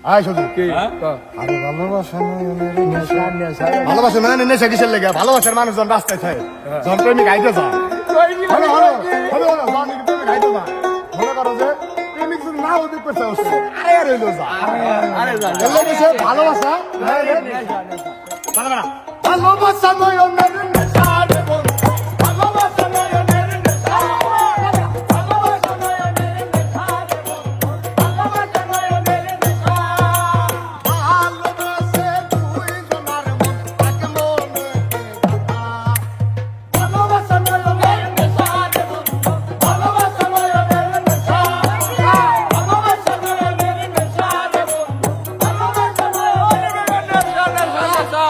আয় শুধু আরে ভালোবাসা মানে নেশা কিসের লেগে ভালোবাসার মানুষজন রাস্তায় থাকে যখন প্রেমিক আইতে যায় গাইতে যায় মনে করো যে প্রেমিক যদি না ওদিক করতে হচ্ছে আরে আর হইলো যা ভালোবাসা ভালোবাসা নয়নের নেশা রে বন্ধু ভালোবাসা নয়নের নেশা ভালোবাসা নয়নের নেশা রে বন্ধু ভালোবাসা নয়নের নেশা ভালোবাসে দুই জনার মন এক মনে ভালোবাসা নয়নের নেশা রে বন্ধু ভালোবাসা নয়নের নেশা ভালোবাসা নয়নের নেশা রে বন্ধু ভালোবাসা নয়নের নেশা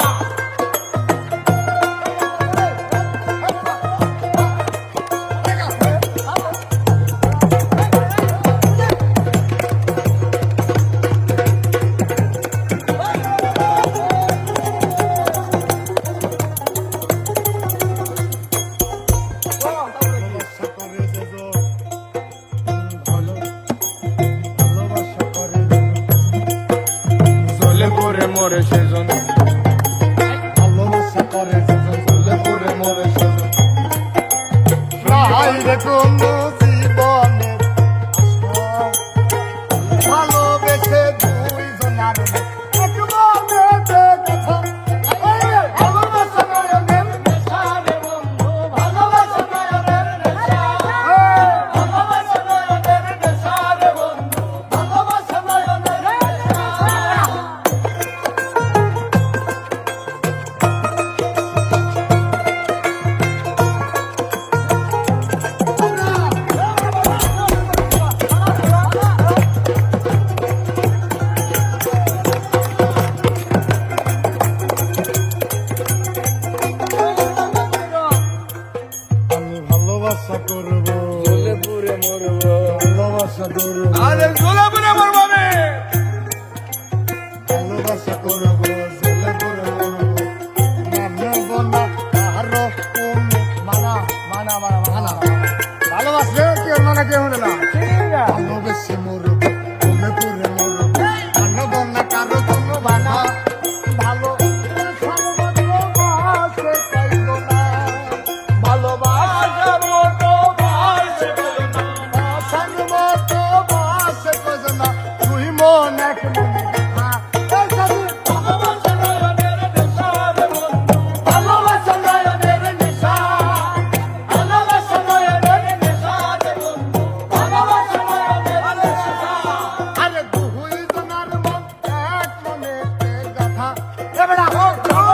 মরে সেজন ভালোবাসা করে সেজন চলে পড়ে মরে সেজন রে কোনো জীবনে ভালোবেসে দুই জনার এক মনে দেখা ভালোবাসা নয়নের নেশা রে বন্ধু ভালোবাসা নয়নের নেশা ভালোবাসা নয়নের নেশা রে বন্ধু ভালোবাসা নয়নের নেশা ভালোবাসা করব ঝোলেপুরে মরব ভালোবাসা করব আরে ঝোলেপুরে মরব আমি ভালোবাসা করব ঝোলেপুরে মরব মানব না আরো তুমি মানা মানা মানা মানা ভালোবাসলে কি মানা কে হলো না ভালোবেসে মরব ঝোলেপুরে মরব মানব না কারো কোনো বানা ভালো Give it up!